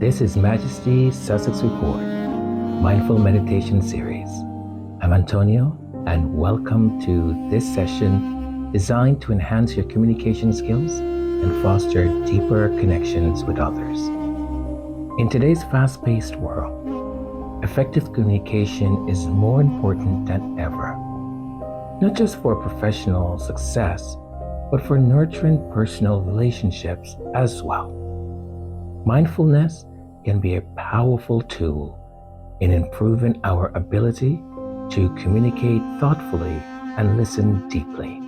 This is Majesty Sussex Report, Mindful Meditation Series. I'm Antonio, and welcome to this session designed to enhance your communication skills and foster deeper connections with others. In today's fast-paced world, effective communication is more important than ever, not just for professional success, but for nurturing personal relationships as well. Mindfulness can be a powerful tool in improving our ability to communicate thoughtfully and listen deeply.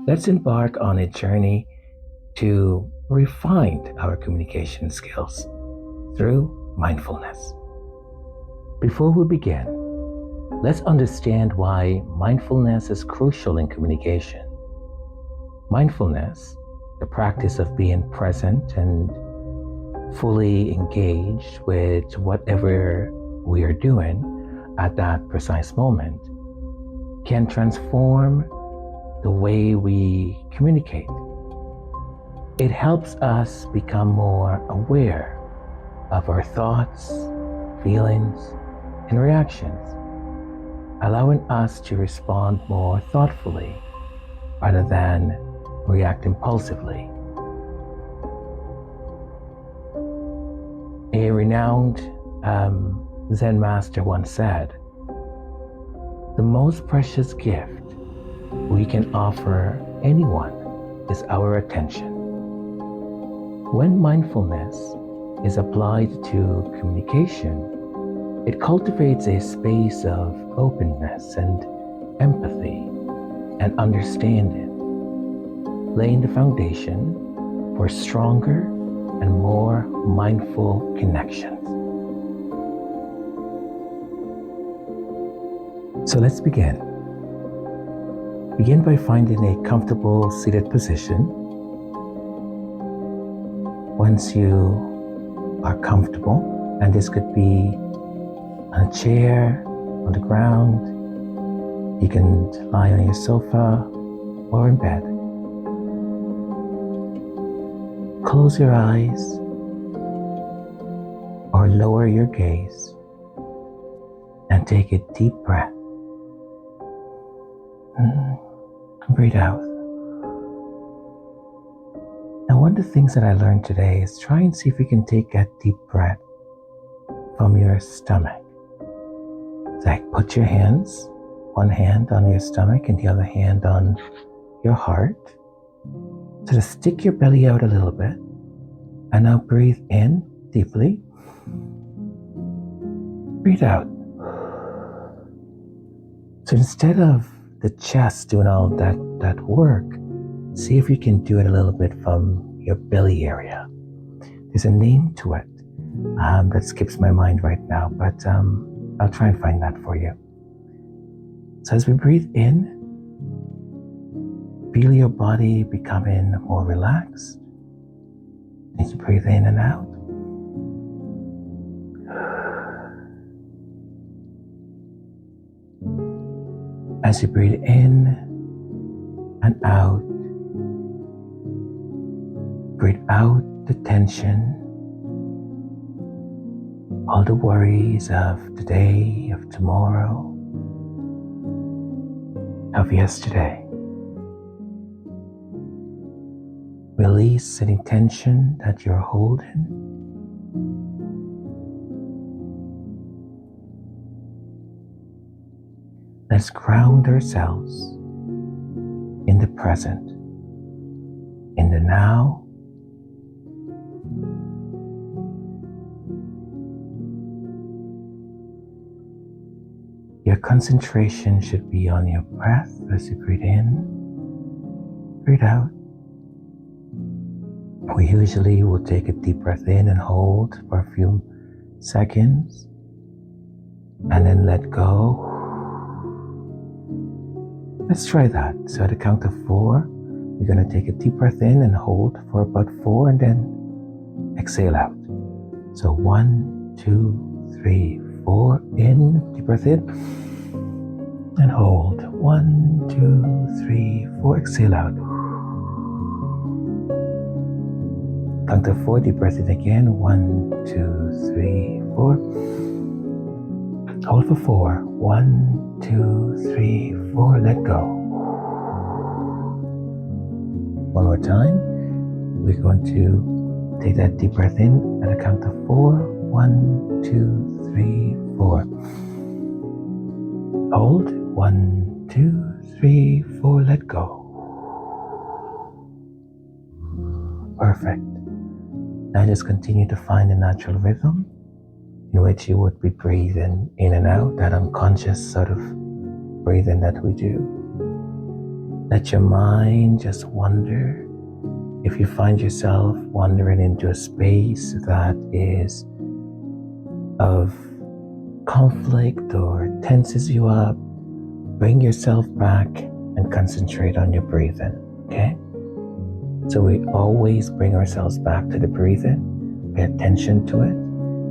Let's embark on a journey to refine our communication skills through mindfulness. Before we begin, let's understand why mindfulness is crucial in communication. Mindfulness, the practice of being present and fully engaged with whatever we are doing at that precise moment, can transform the way we communicate. It helps us become more aware of our thoughts, feelings, and reactions, allowing us to respond more thoughtfully rather than react impulsively. A renowned Zen master once said, "The most precious gift we can offer anyone is our attention." When mindfulness is applied to communication, it cultivates a space of openness and empathy and understanding, laying the foundation for stronger and more mindful connections. So let's begin. Begin by finding a comfortable seated position. Once you are comfortable, and this could be on a chair, on the ground, you can lie on your sofa or in bed. Close your eyes or lower your gaze and take a deep breath. And breathe out. Now, one of the things that I learned today is try and see if you can take that deep breath from your stomach. It's like put your hands, one hand on your stomach and the other hand on your heart. So just stick your belly out a little bit and now breathe in deeply. Breathe out. So instead of the chest doing all that work, see if you can do it a little bit from your belly area. There's a name to it that skips my mind right now, but I'll try and find that for you. So as we breathe in, feel your body becoming more relaxed. As you breathe in and out. As you breathe in and out, breathe out the tension, all the worries of today, of tomorrow, of yesterday. Release any tension that you're holding. Let's ground ourselves in the present, in the now. Your concentration should be on your breath as you breathe in, breathe out. We usually will take a deep breath in and hold for a few seconds and then let go. Let's try that. So at the count of 4, we're going to take a deep breath in and hold for about 4 and then exhale out. So 1, 2, 3, 4. In, deep breath in and hold. 1, 2, 3, 4. Exhale out. Count to 4, deep breath in again. 1, 2, 3, 4. Hold for 4. 1, 2, 3, 4. Let go. One more time. We're going to take that deep breath in at a count of 4. 1, 2, 3, 4. Hold. 1, 2, 3, 4. Let go. Perfect. Now just continue to find a natural rhythm in which you would be breathing in and out, that unconscious sort of breathing that we do. Let your mind just wander. If you find yourself wandering into a space that is of conflict or tenses you up, bring yourself back and concentrate on your breathing, okay? So we always bring ourselves back to the breathing, pay attention to it,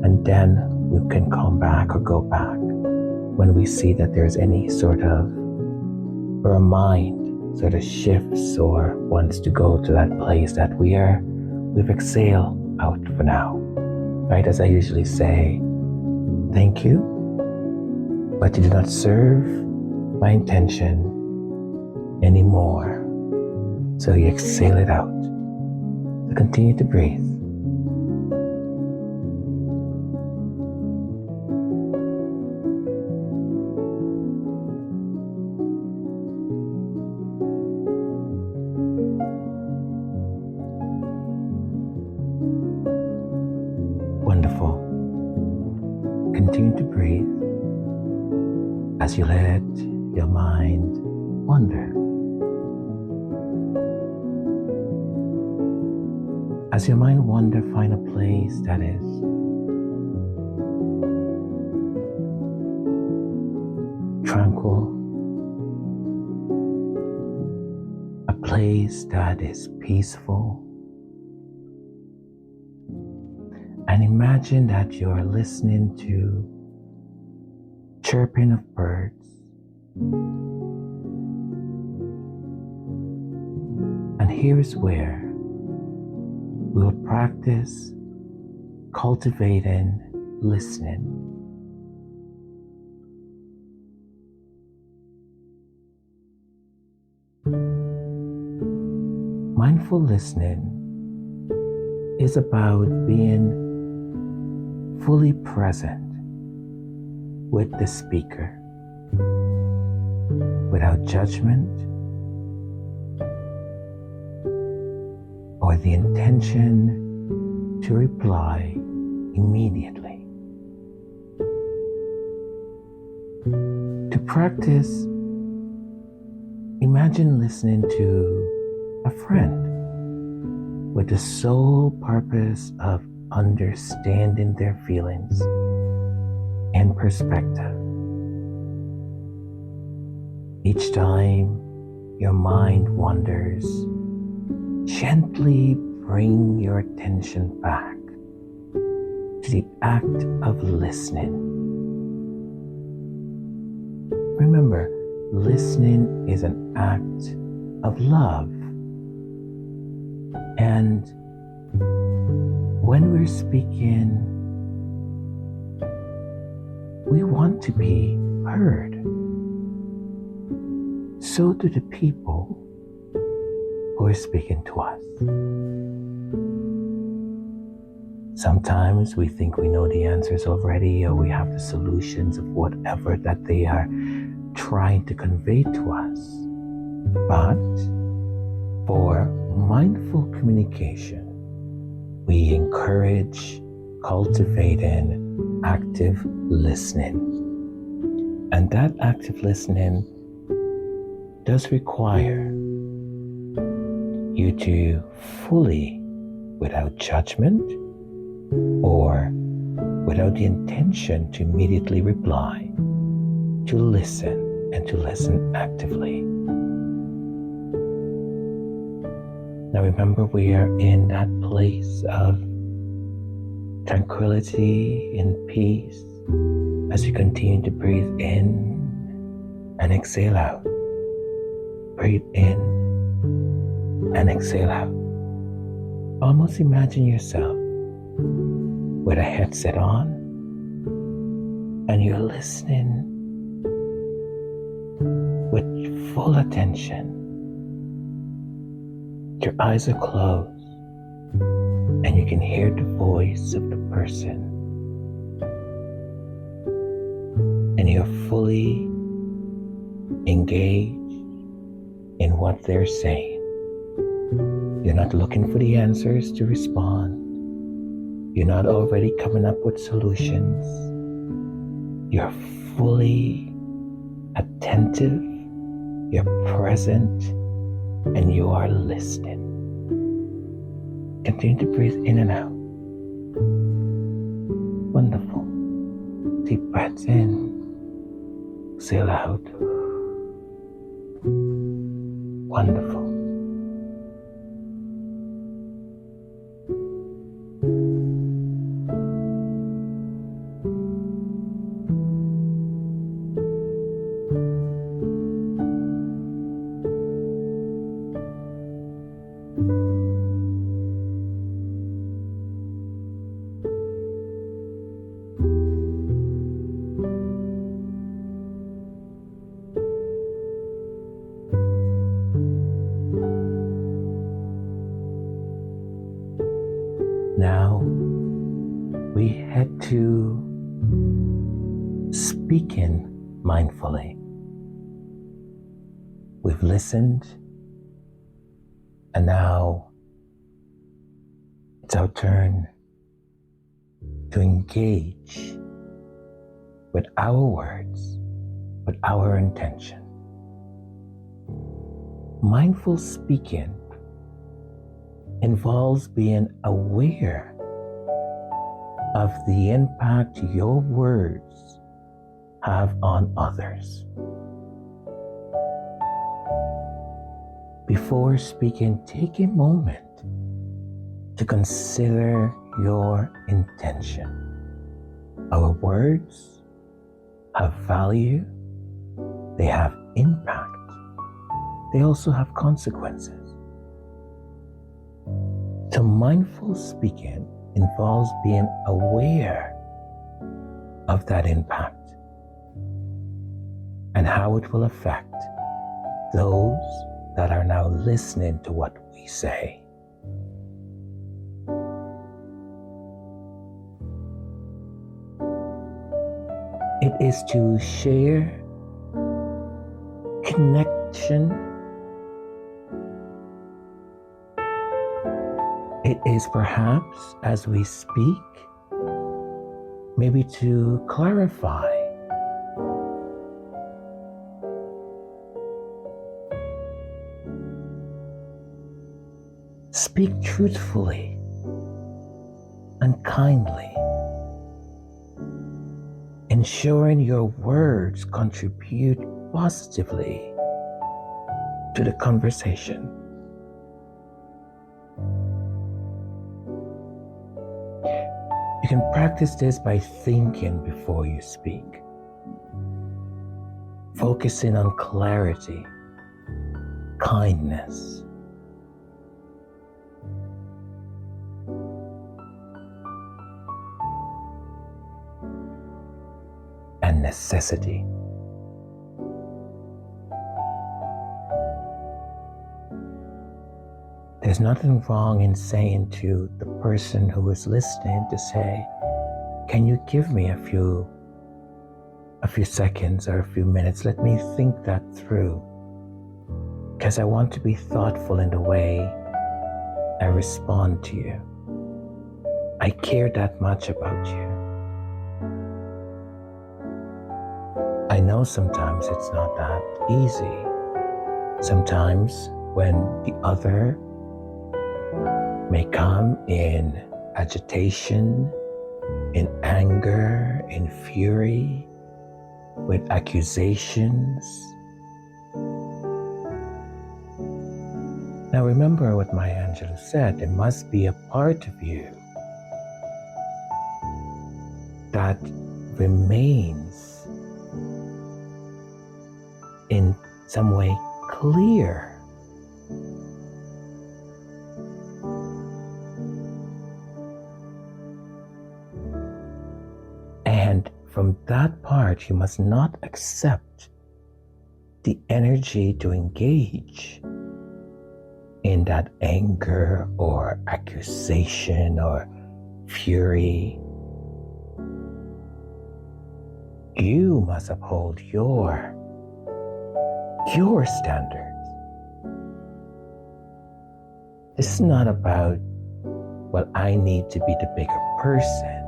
and then we can come back or go back when we see that there's any sort of, or a mind sort of shifts or wants to go to that place that we've exhaled out for now. Right? As I usually say, thank you, but you do not serve my intention anymore. So you exhale it out. So continue to breathe. Wonderful. Continue to breathe as you let your mind wander. As your mind wanders, find a place that is tranquil, a place that is peaceful, and imagine that you're listening to chirping of birds, and here is where we'll practice cultivating listening. Mindful listening is about being fully present with the speaker, without judgment or the intention to reply immediately. To practice, imagine listening to a friend with the sole purpose of understanding their feelings and perspective. Each time your mind wanders, gently bring your attention back to the act of listening. Remember, listening is an act of love. And when we're speaking, we want to be heard. So do the people who are speaking to us. Sometimes we think we know the answers already, or we have the solutions of whatever that they are trying to convey to us. But for mindful communication, we encourage cultivating active listening. And that active listening does require you to fully, without judgment or without the intention to immediately reply, to listen and to listen actively. Now remember, we are in that place of tranquility and peace as you continue to breathe in and exhale out. Breathe in and exhale out. Almost imagine yourself with a headset on and you're listening with full attention. Your eyes are closed and you can hear the voice of the person, and you're fully engaged in what they're saying. You're not looking for the answers to respond. You're not already coming up with solutions. You're fully attentive, you're present, and you are listening. Continue to breathe in and out. Wonderful. Deep breaths in. Exhale out. Wonderful. Now we head to speaking mindfully. We've listened, and now it's our turn to engage with our words, with our intention. Mindful speaking involves being aware of the impact your words have on others. Before speaking, take a moment to consider your intention. Our words have value, they have impact, they also have consequences. So mindful speaking involves being aware of that impact and how it will affect those that are now listening to what we say. It is to share connection. It is perhaps, as we speak, maybe to clarify. Speak truthfully and kindly, ensuring your words contribute positively to the conversation. You can practice this by thinking before you speak, focusing on clarity, kindness, and necessity. There's nothing wrong in saying to the person who is listening to say, can you give me a few seconds or a few minutes? Let me think that through, because I want to be thoughtful in the way I respond to you. I care that much about you. I know sometimes it's not that easy. Sometimes when the other may come in agitation, in anger, in fury, with accusations. Now remember what Maya Angelou said, there must be a part of you that remains in some way clear. And from that part, you must not accept the energy to engage in that anger or accusation or fury. You must uphold your standards. This is not about, well, I need to be the bigger person,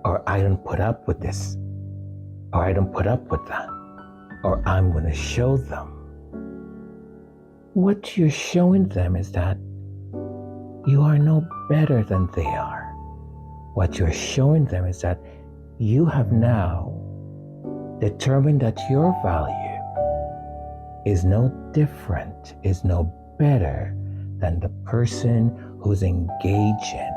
or I don't put up with this, or I don't put up with that, or I'm going to show them. What you're showing them is that you are no better than they are. What you're showing them is that you have now determined that your value is no different, is no better than the person who's engaging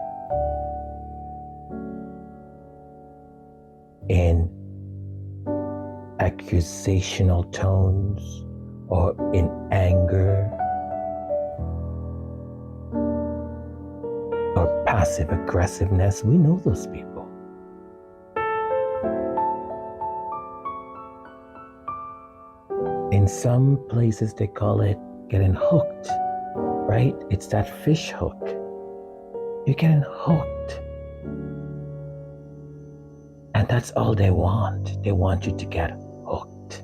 in accusational tones or in anger or passive aggressiveness. We know those people. In some places they call it getting hooked, right? It's that fish hook. You're getting hooked. And that's all they want. They want you to get hooked.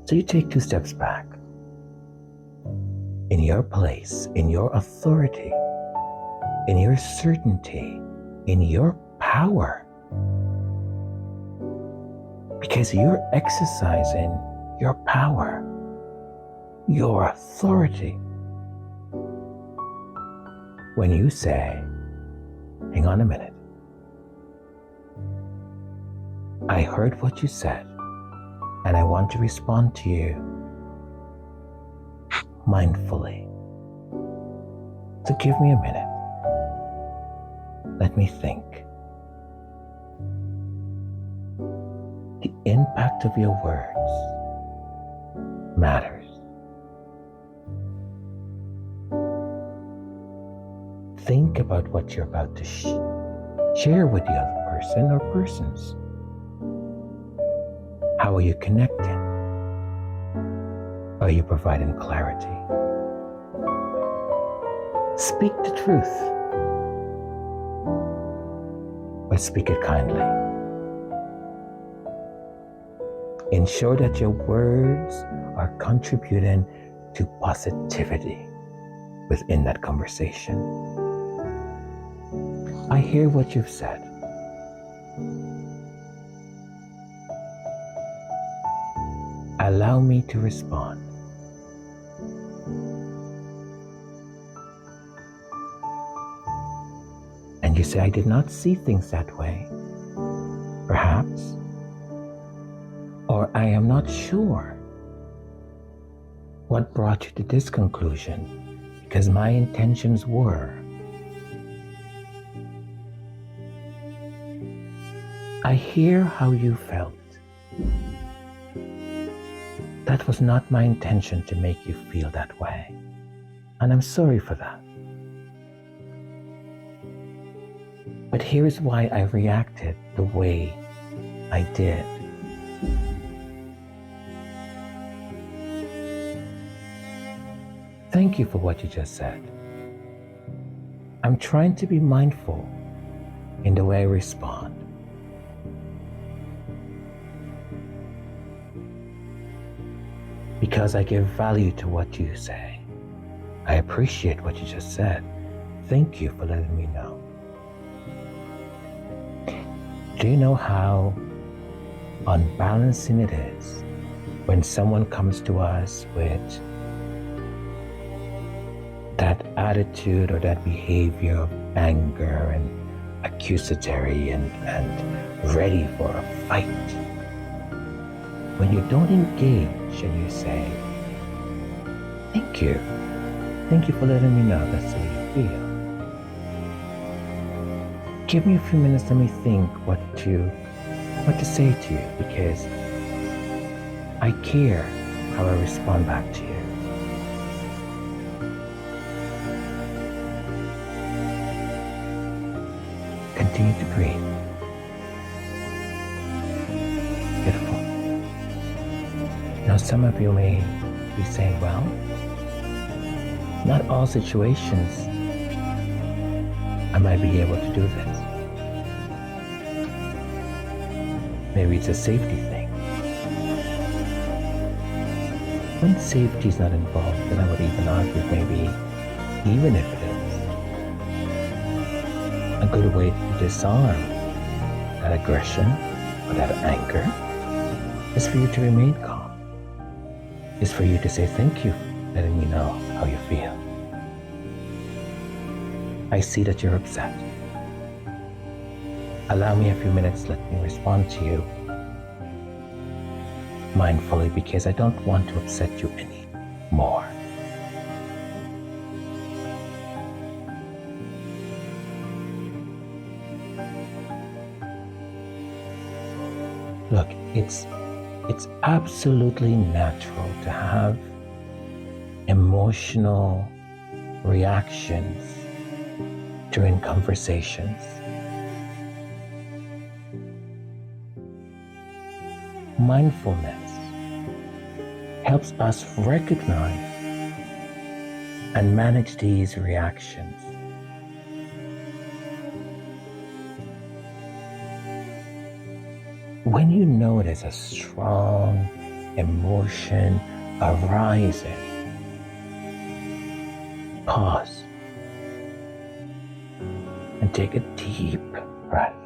So you take 2 steps back. In your place, in your authority, in your certainty, in your power. Because you're exercising your power, your authority. When you say, hang on a minute, I heard what you said, and I want to respond to you mindfully. So give me a minute. Let me think. The impact of your words matters. Think about what you're about to share with the other person or persons. How are you connecting? Are you providing clarity? Speak the truth, but speak it kindly. Ensure that your words are contributing to positivity within that conversation. I hear what you've said. Allow me to respond. And you say, I did not see things that way. Perhaps. Or I am not sure what brought you to this conclusion, because my intentions were. I hear how you felt. That was not my intention to make you feel that way, and I'm sorry for that. But here's why I reacted the way I did. Thank you for what you just said. I'm trying to be mindful in the way I respond. Because I give value to what you say. I appreciate what you just said. Thank you for letting me know. Do you know how unbalancing it is when someone comes to us with that attitude or that behavior of anger and accusatory and ready for a fight? When you don't engage and you say, thank you for letting me know that's how you feel. Give me a few minutes, let me think what to say to you, because I care how I respond back to you. continue to breathe. Beautiful. Now some of you may be saying, well, not all situations I might be able to do this. Maybe it's a safety thing. When safety is not involved, then I would even argue maybe, even if it is, a good way to disarm that aggression or that anger is for you to remain calm. Is for you to say thank you for letting me know how you feel. I see that you're upset. Allow me a few minutes, let me respond to you mindfully, because I don't want to upset you any more. Look, it's absolutely natural to have emotional reactions during conversations. Mindfulness helps us recognize and manage these reactions. When you notice a strong emotion arising, pause and take a deep breath.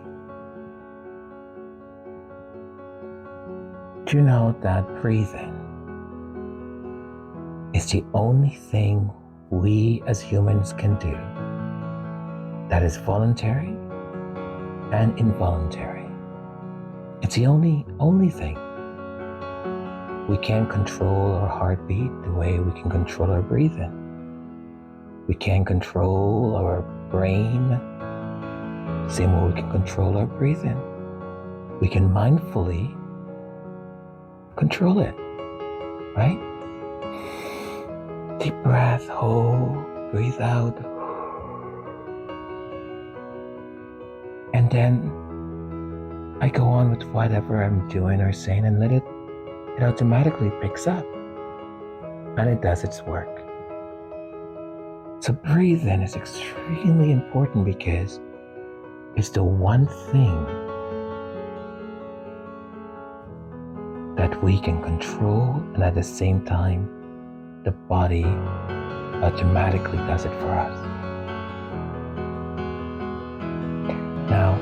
Do you know that breathing is the only thing we as humans can do that is voluntary and involuntary? It's the only thing. We can't control our heartbeat the way we can control our breathing. We can't control our brain the same way we can control our breathing. We can mindfully control it, right? Deep breath, hold, breathe out. And then I go on with whatever I'm doing or saying and let it automatically picks up and it does its work. So breathing is extremely important because it's the one thing that we can control, and at the same time, the body automatically does it for us. Now,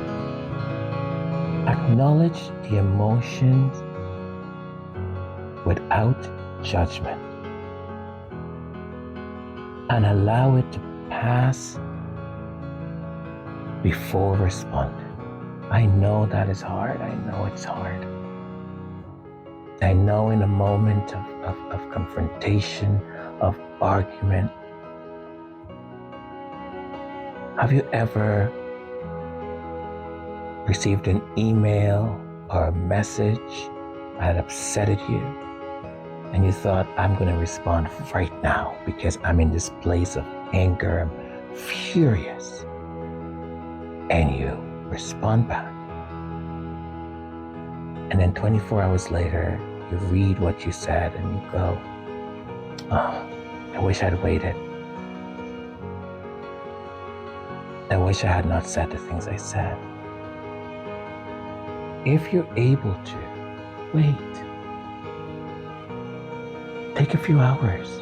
acknowledge the emotions without judgment and allow it to pass before responding. I know that is hard. I know it's hard. I know in a moment of confrontation, of argument, have you ever received an email or a message that upsetted you and you thought, I'm going to respond right now because I'm in this place of anger, I'm furious, and you respond back, and then 24 hours later you read what you said and you go, oh, I wish I'd waited. I wish I had not said the things I said. If you're able to, wait. Take a few hours.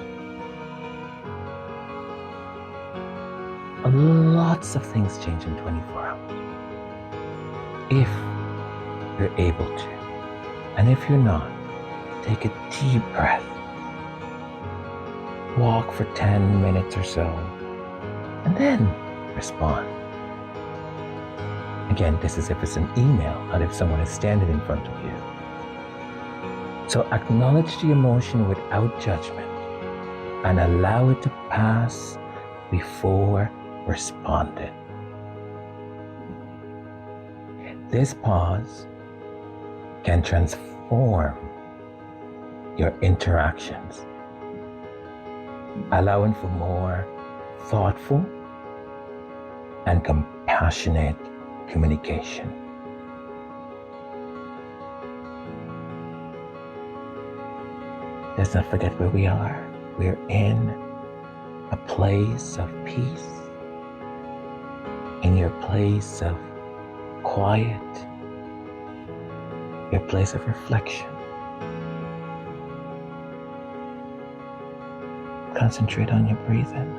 Lots of things change in 24 hours. If you're able to. And if you're not, take a deep breath. Walk for 10 minutes or so, and then respond. Again, this is if it's an email, not if someone is standing in front of you. So acknowledge the emotion without judgment and allow it to pass before responding. This pause can transform your interactions, allowing for more thoughtful and compassionate communication. Let's not forget where we are. We're in a place of peace, in your place of quiet, your place of reflection. Concentrate on your breathing.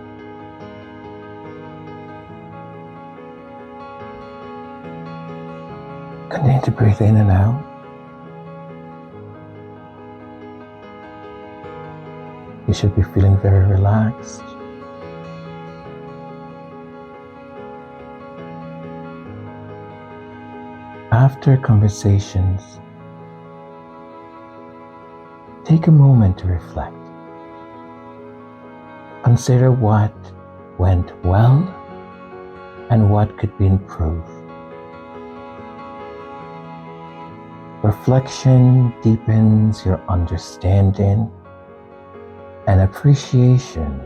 Continue to breathe in and out. You should be feeling very relaxed. After conversations, take a moment to reflect. Consider what went well and what could be improved. Reflection deepens your understanding and appreciation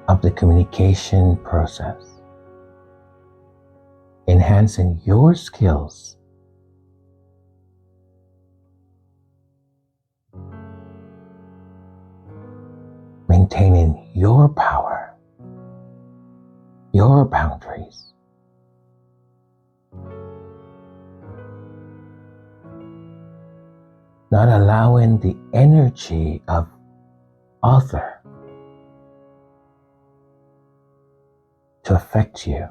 of the communication process, enhancing your skills maintaining your power, your boundaries. Not allowing the energy of other to affect you.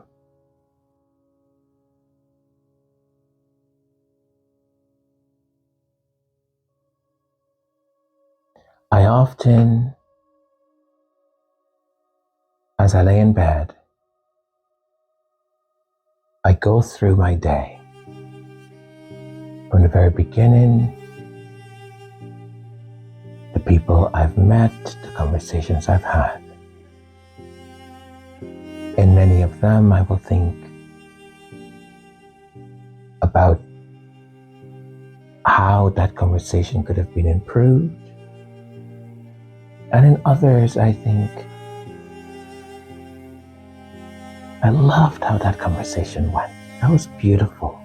I often, as I lay in bed, I go through my day from the very beginning, the people I've met, the conversations I've had. In many of them, I will think about how that conversation could have been improved. And in others, I think, I loved how that conversation went. That was beautiful.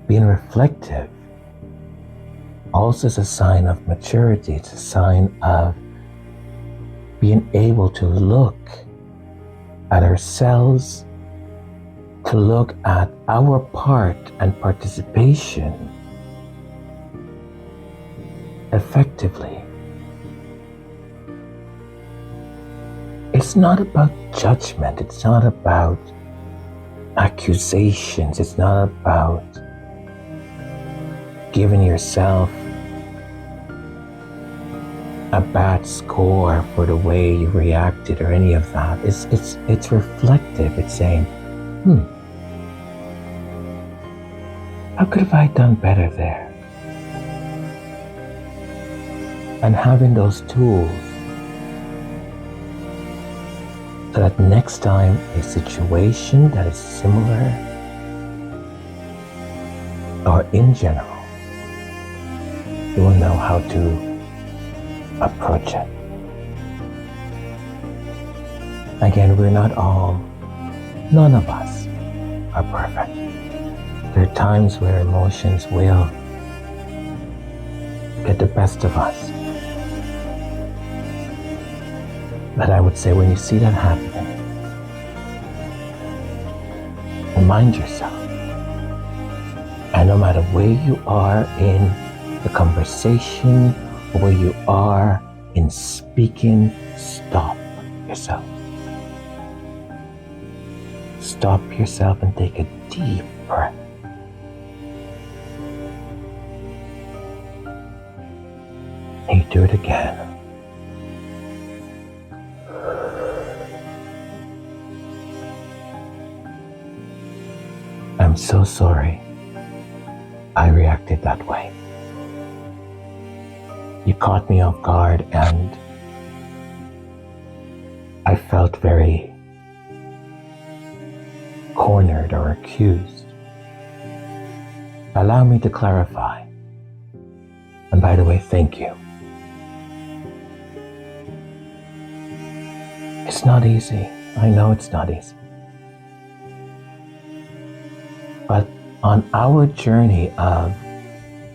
Being reflective also is a sign of maturity. It's a sign of being able to look at ourselves, to look at our part and participation effectively. It's not about judgment. It's not about accusations. It's not about giving yourself a bad score for the way you reacted or any of that. It's reflective. It's saying, how could have I done better there? And having those tools so that next time a situation that is similar or in general, you will know how to approach it. Again, none of us are perfect. There are times where emotions will get the best of us. But I would say when you see that happening, remind yourself, and no matter where you are in the conversation or where you are in speaking, stop yourself. Stop yourself and take a deep breath. And you do it again. I'm so sorry I reacted that way. You caught me off guard and I felt very cornered or accused. Allow me to clarify. And by the way, thank you. It's not easy. I know it's not easy. But on our journey of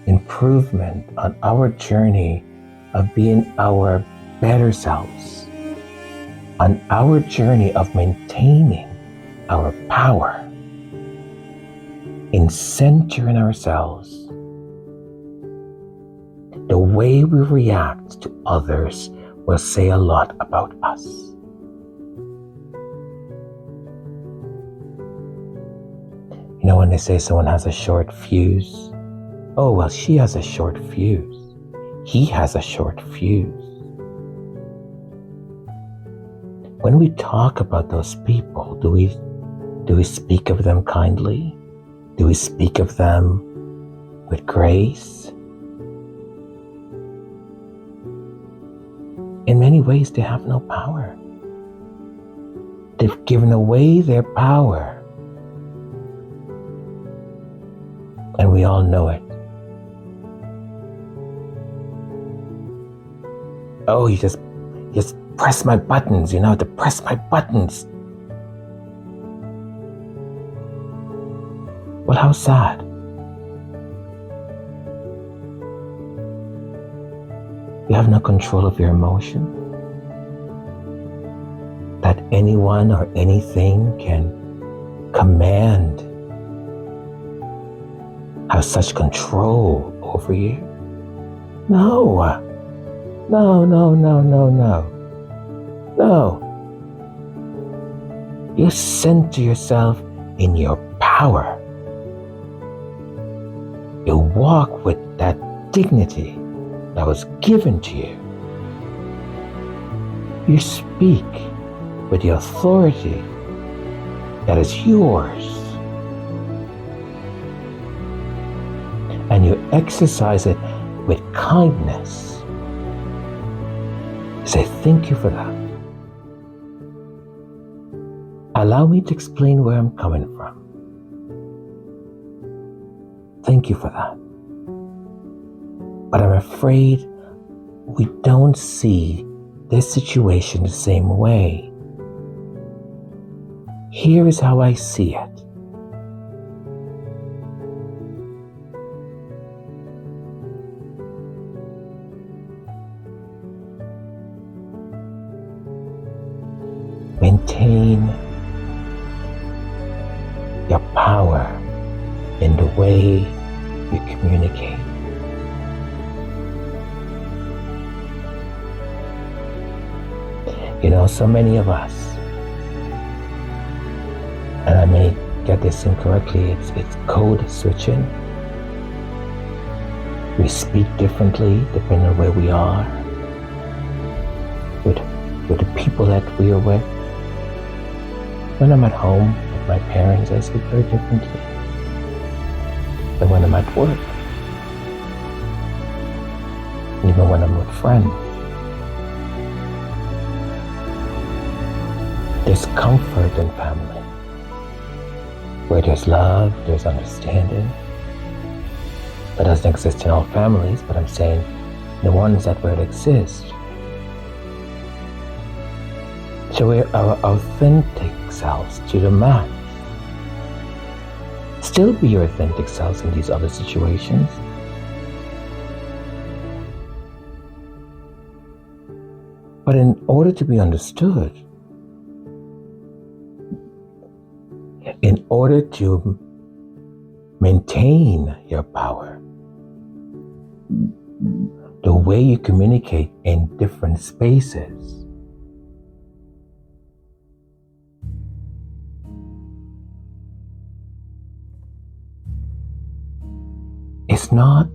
improvement, on our journey of being our better selves, on our journey of maintaining our power in centering ourselves, the way we react to others will say a lot about us. You know, when they say someone has a short fuse, oh, well, she has a short fuse. He has a short fuse. When we talk about those people, do we speak of them kindly? Do we speak of them with grace? In many ways, they have no power. They've given away their power. And we all know it. Oh, you just press my buttons, to press my buttons. Well, how sad. You have no control of your emotion. That anyone or anything can command, have such control over you. No. You center yourself in your power. You walk with that dignity that was given to you. You speak with the authority that is yours. And you exercise it with kindness. Say, thank you for that. Allow me to explain where I'm coming from. Thank you for that. But I'm afraid we don't see this situation the same way. Here is how I see it. Maintain your power in the way you communicate. So many of us, and I may get this incorrectly, it's code switching. We speak differently depending on where we are, with the people that we are with. When I'm at home with my parents, I speak very differently than when I'm at work, even when I'm with friends. There's comfort in family. Where there's love, there's understanding. That doesn't exist in all families, but I'm saying the ones that where it exists. So we're our authentic selves to the max. Still be your authentic selves in these other situations. But in order to be understood, in order to maintain your power, the way you communicate in different spaces, it's not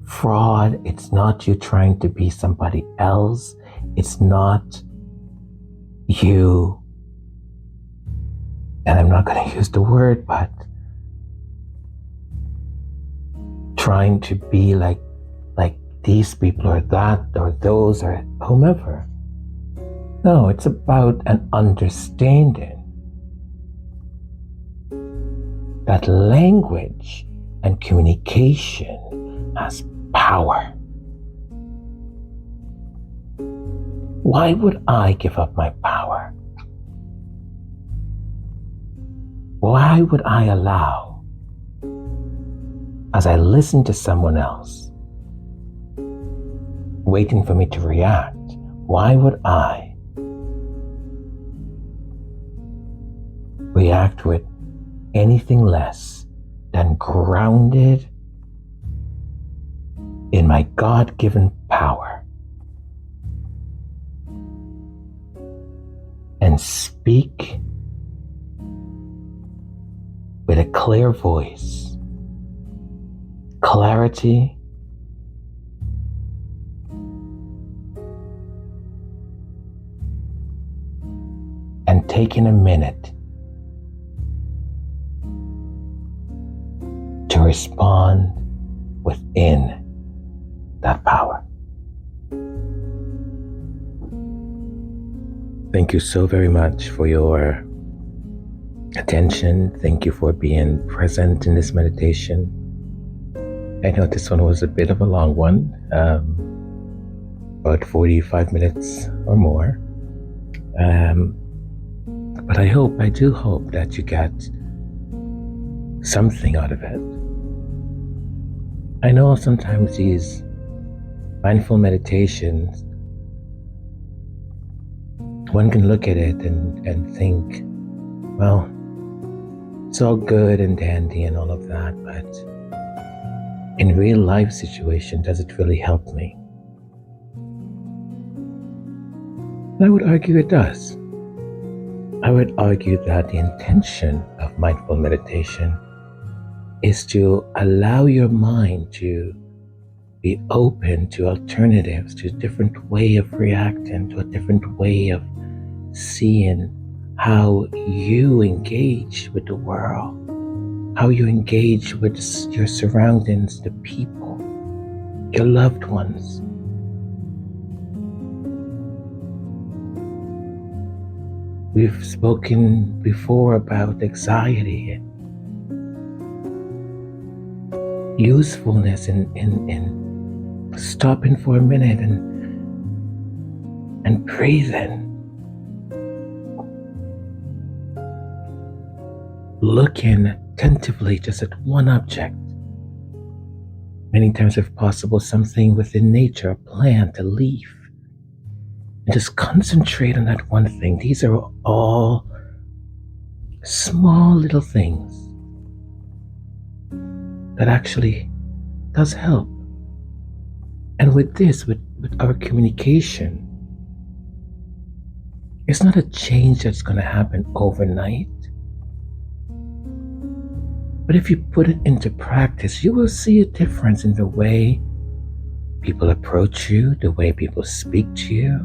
fraud, it's not you trying to be somebody else, it's not you, and I'm not going to use the word, but trying to be like these people or that or those or whomever. No, it's about an understanding that language and communication has power. Why would I give up my power? Why would I allow, as I listen to someone else, waiting for me to react, why would I react with anything less than grounded in my God-given power and speak with a clear voice, clarity, and taking a minute to respond within that power. Thank you so very much for your attention. Thank you for being present in this meditation. I know this one was a bit of a long one, about 45 minutes or more. But I do hope that you get something out of it. I know sometimes these mindful meditations, one can look at it and think, well, it's all good and dandy and all of that, but in real life situation, does it really help me? And I would argue it does. I would argue that the intention of mindful meditation is to allow your mind to be open to alternatives, to a different way of reacting, to a different way of seeing how you engage with the world, how you engage with your surroundings, the people, your loved ones. We've spoken before about anxiety and usefulness in stopping for a minute and breathing. Looking attentively just at one object. Many times if possible, something within nature, a plant, a leaf. And just concentrate on that one thing. These are all small little things that actually does help. And with this, with our communication, it's not a change that's going to happen overnight. But if you put it into practice, you will see a difference in the way people approach you, the way people speak to you.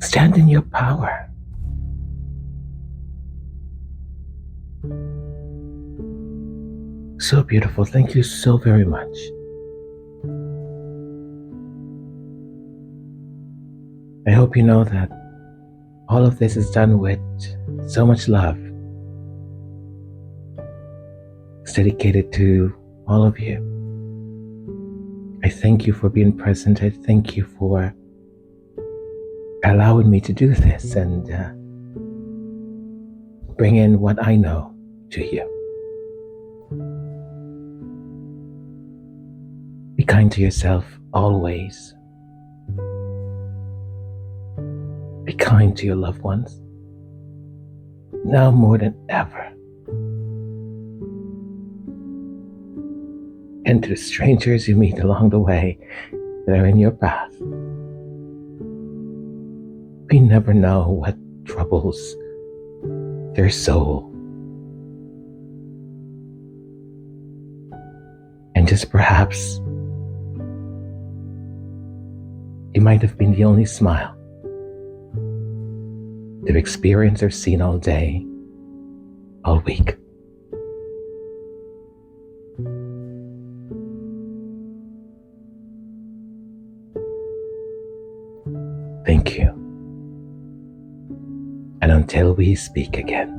Stand in your power. So beautiful. Thank you so very much. I hope you know that all of this is done with so much love. It's dedicated to all of you. I thank you for being present. I thank you for allowing me to do this and bring in what I know to you. Be kind to yourself always. Be kind to your loved ones. Now more than ever. And to the strangers you meet along the way that are in your path. We never know what troubles their soul. And just perhaps you might have been the only smile they've experienced or seen all day, all week. Thank you. And until we speak again.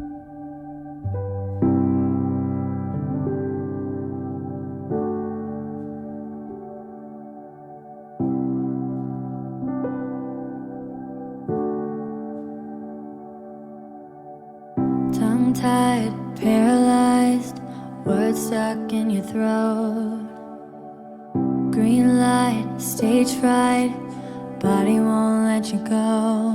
tongue-tied, paralyzed, words stuck in your throat. Green light, stage fright, body won't let you go.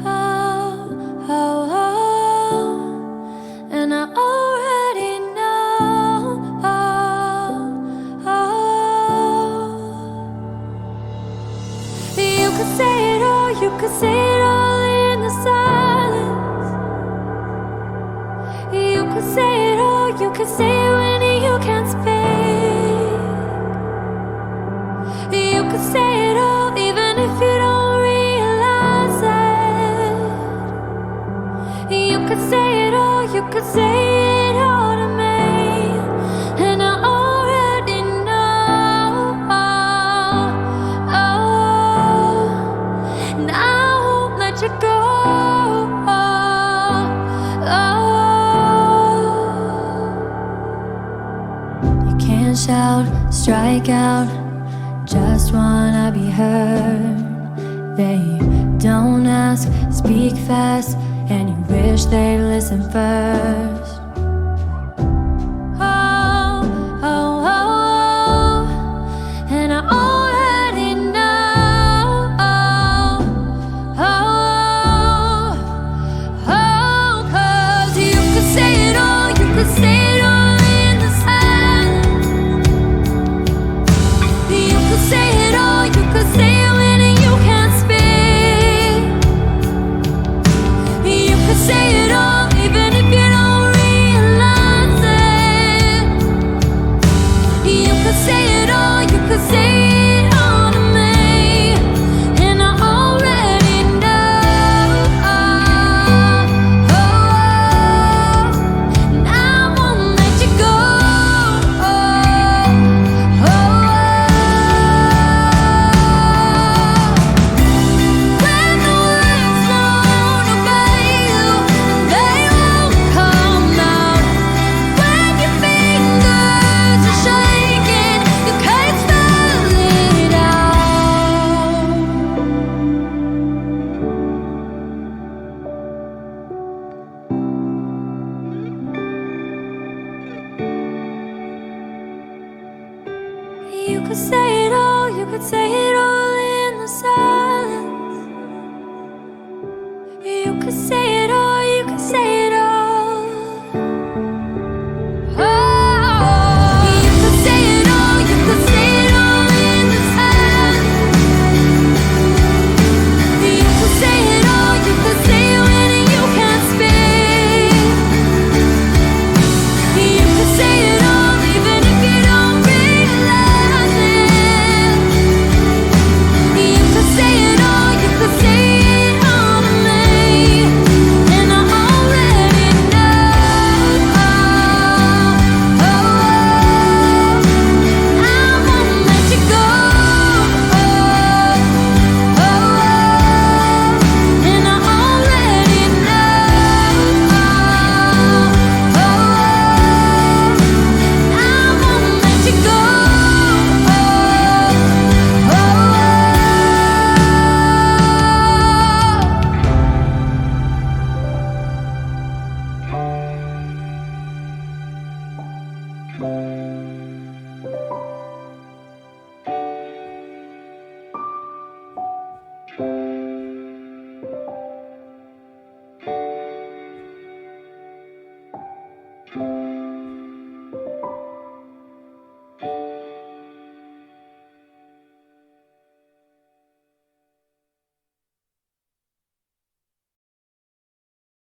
Oh, oh, oh, and I already know. Oh, oh, you could say it all, you could say it all in the silence. You could say it all, you could say it when you can't speak. You could say it all, even if you don't realize it. You could say it all, you could say it all to me, and I already know. Oh, oh, and I won't let you go. Oh, you can't shout, strike out, just wanna be heard. They don't ask, speak fast, and you wish they'd listen first. Oh, oh, oh, and I already know. Oh, oh, oh, 'cause you could say it all, you could say it all in the silence. You could say it all, you could say it when you can't speak. You could say it all, even if you don't realize it. You could say it all, you could say it all to me, and I already know. Oh, and I won't let you go. Oh, when the words won't obey you, they won't come out. When your fingers are shaking, you can't spell it out. You could say it all, you could say it all in the silence. You could say it all, you could say it all. Oh, you could say it all, you could say it all in the silence. You could say it all, you could say it when you can't speak. You could say it all, even if you don't realize it. You could say it all, you could say it all to me, and I already know. Oh, I won't let you go. Oh, and I already know. Oh, I won't let you go. Oh.